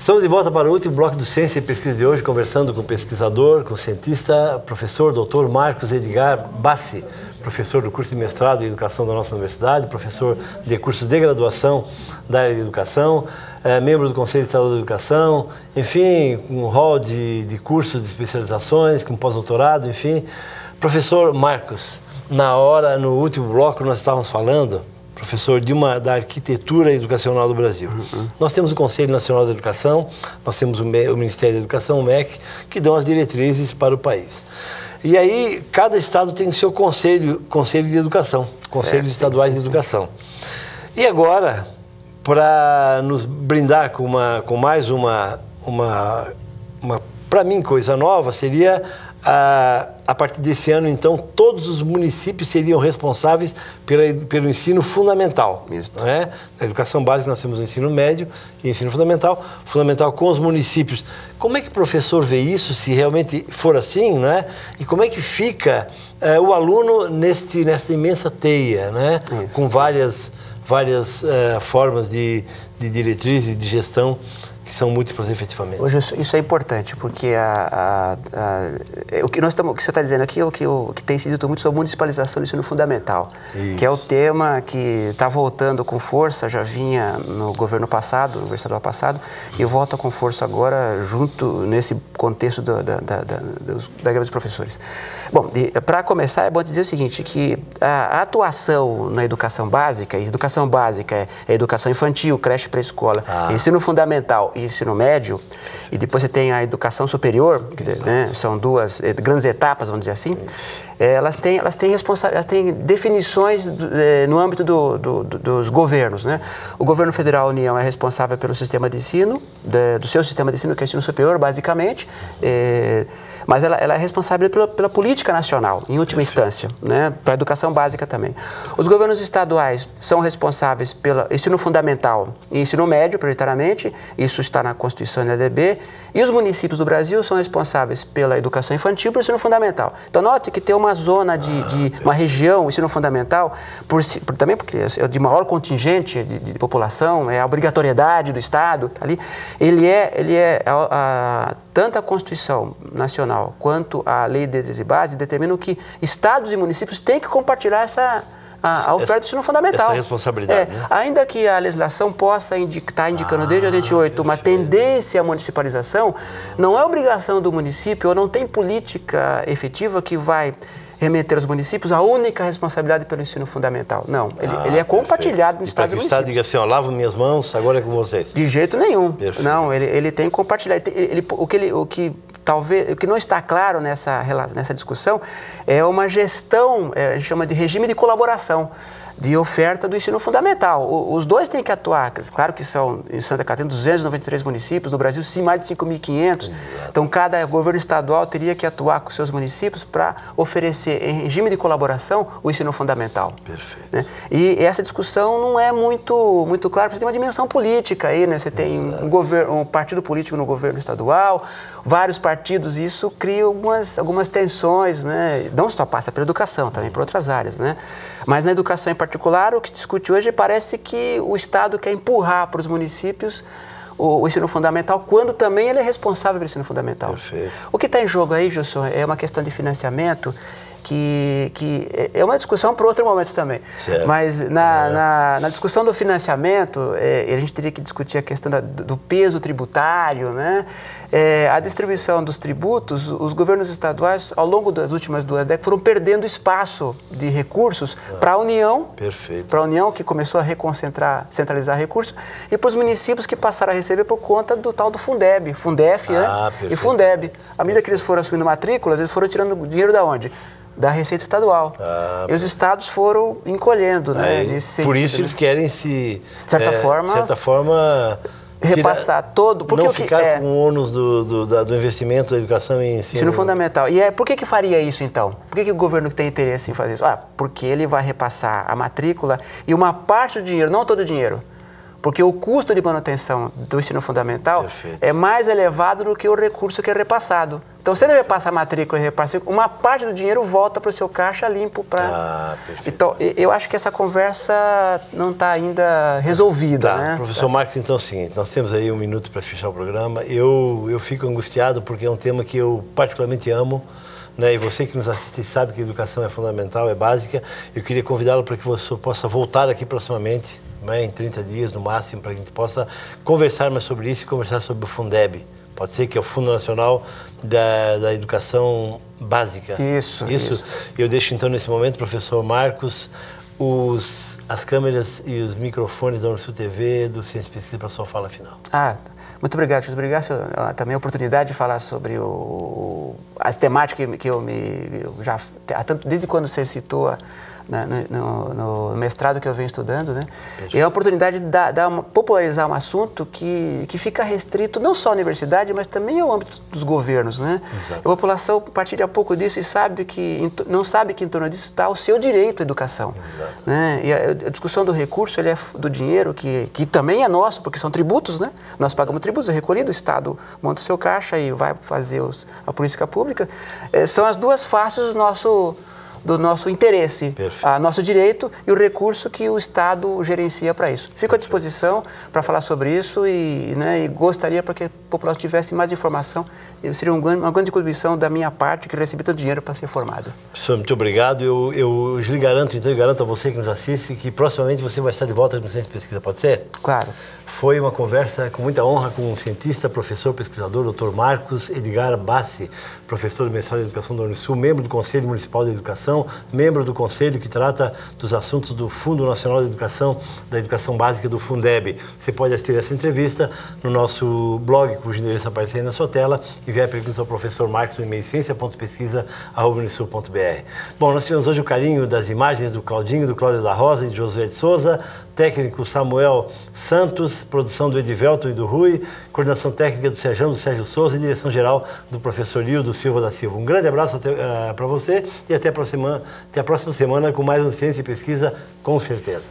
Estamos de volta para o último bloco do Ciência e Pesquisa de hoje, conversando com o pesquisador, com o cientista, professor, doutor Marcos Edgar Bassi, professor do curso de mestrado em educação da nossa universidade, professor de cursos de graduação da área de educação, membro do Conselho Estadual de Educação, enfim, um rol de cursos de especializações, com pós-doutorado, enfim. Professor Marcos, no último bloco nós estávamos falando, professor, da arquitetura educacional do Brasil. Nós temos o Conselho Nacional de Educação, nós temos o Ministério da Educação, o MEC, que dão as diretrizes para o país. E aí, cada estado tem o seu conselho de educação, conselhos estaduais de educação. E agora, para nos brindar com mais uma para mim, coisa nova, seria a partir desse ano, então, todos os municípios seriam responsáveis pelo ensino fundamental. Não é? Na educação básica nós temos o ensino médio e o ensino fundamental com os municípios. Como é que o professor vê isso, se realmente for assim, né? E como é que fica o aluno nessa imensa teia, né? Com várias formas de diretrizes, de gestão, que são múltiplas efetivamente. Hoje isso é importante, porque o que você está dizendo aqui é o que tem sido dito muito sobre a municipalização do ensino fundamental, que é o tema que está voltando com força, já vinha no governo passado, no governo estadual passado, e volta com força agora junto nesse contexto da greve dos professores. Bom, para começar é bom dizer o seguinte, que a atuação na educação básica é educação infantil, creche pré-escola, ensino fundamental e ensino médio, e depois você tem a educação superior, né, são duas grandes etapas, vamos dizer assim, elas têm definições no âmbito dos governos, né? O governo federal, a União, é responsável pelo sistema de ensino, do seu sistema de ensino, que é o ensino superior, basicamente, mas ela é responsável pela política nacional, em última instância, né? Para a educação básica também. Os governos estaduais são responsáveis pelo ensino fundamental e ensino médio, prioritariamente, isso está na Constituição e na LDB, e os municípios do Brasil são responsáveis pela educação infantil e pelo ensino fundamental. Então, note que tem uma zona uma região, o ensino fundamental, também porque é de maior contingente de população, é a obrigatoriedade do Estado, ali, tanto a Constituição Nacional quanto a Lei de Diretrizes e Bases determinam que estados e municípios têm que compartilhar a oferta do ensino fundamental. Essa responsabilidade, né? Ainda que a legislação possa estar indicando desde 88 uma tendência à municipalização, não é obrigação do município, ou não tem política efetiva que vai remeter aos municípios a única responsabilidade pelo ensino fundamental. Não, ele é compartilhado no Estado e município. Para que o Estado diga assim, ó, lavo minhas mãos, agora é com vocês. De jeito nenhum. Perfeito. Não, ele tem que compartilhar. O que não está claro nessa discussão é uma gestão, a gente chama de regime de colaboração, de oferta do ensino fundamental. Os dois têm que atuar. Claro que são, em Santa Catarina, 293 municípios, no Brasil, sim, mais de 5.500. Então, cada governo estadual teria que atuar com seus municípios para oferecer, em regime de colaboração, o ensino fundamental. Perfeito. Né? E essa discussão não é muito clara, porque tem uma dimensão política aí, né? Você tem um partido político no governo estadual, vários partidos, e isso cria algumas tensões, né? Não só passa pela educação, também por outras áreas, né? Mas na educação em particular, o que se discute hoje parece que o Estado quer empurrar para os municípios o ensino fundamental, quando também ele é responsável pelo ensino fundamental. Perfeito. O que está em jogo aí, Gilson, é uma questão de financiamento, que é uma discussão para outro momento também. Certo. Mas na discussão do financiamento, a gente teria que discutir a questão do peso tributário, né? A distribuição dos tributos, os governos estaduais, ao longo das últimas 2 décadas, foram perdendo espaço de recursos para a União, para a União, que começou a centralizar recursos, e para os municípios, que passaram a receber por conta do tal do Fundeb, Fundef antes, e Fundeb. À medida que eles foram assumindo matrículas, eles foram tirando dinheiro da onde? Da Receita Estadual. E os estados foram encolhendo, né? Por isso eles querem de certa forma repassar todo. Porque não ficar com o ônus do investimento da educação em ensino fundamental. E por que faria isso, então? Por que o governo tem interesse em fazer isso? Porque ele vai repassar a matrícula e uma parte do dinheiro, não todo o dinheiro, Porque o custo de manutenção do ensino fundamental é mais elevado do que o recurso que é repassado. Então, se ele repassa a matrícula e repassa, uma parte do dinheiro volta para o seu caixa limpo para... Então, eu acho que essa conversa não está ainda resolvida, né? Professor Marcos, então, sim, nós temos aí 1 minuto para fechar o programa. Eu fico angustiado porque é um tema que eu particularmente amo, né? E você que nos assiste sabe que a educação é fundamental, é básica. Eu queria convidá-lo para que você possa voltar aqui proximamente, né? Em 30 dias no máximo, para que a gente possa conversar mais sobre isso e conversar sobre o Fundeb. Pode ser que é o Fundo Nacional da Educação Básica. Isso. Eu deixo então nesse momento, professor Marcos, as câmeras e os microfones da Unisul TV, do Ciência e Pesquisa, para a sua fala final. Muito obrigado, obrigado também a oportunidade de falar sobre as temáticas que eu já desde quando você citou no mestrado que eu venho estudando, né? E é a oportunidade de popularizar um assunto que fica restrito não só à universidade, mas também ao âmbito dos governos, né? Exato. A população partilha pouco disso e não sabe que em torno disso está o seu direito à educação. Exato. Né? E a discussão do recurso, ele é do dinheiro, que também é nosso, porque são tributos, né? Nós pagamos tributos, é recolhido, o Estado monta o seu caixa e vai fazer a política pública. São as duas faces do nosso interesse, nosso direito e o recurso que o Estado gerencia para isso. Fico à disposição para falar sobre isso e gostaria para que a população tivesse mais informação. Seria uma grande contribuição da minha parte, que recebi todo o dinheiro para ser formado. Professor, muito obrigado. Eu lhe garanto, então, eu garanto a você que nos assiste que proximamente você vai estar de volta no Ciência e Pesquisa, pode ser? Claro. Foi uma conversa com muita honra com um cientista, professor, pesquisador, Dr. Marcos Edgar Bassi, professor do mestrado em Educação da Unisul, membro do Conselho Municipal de Educação, membro do Conselho que trata dos assuntos do Fundo Nacional da Educação Básica, do Fundeb. Você pode assistir essa entrevista no nosso blog, cujo endereço aparece aí na sua tela, enviar perguntas ao professor Marcos no e-mail ciência.pesquisa@unisul.br. Bom, nós tivemos hoje o carinho das imagens do Claudinho, do Cláudio da Rosa e de Josué de Souza, técnico Samuel Santos, produção do Edivelton e do Rui, coordenação técnica do Sérgio Souza e direção geral do professor Hildo Silva da Silva. Um grande abraço para você e até a próxima semana com mais um Ciência e Pesquisa, com certeza.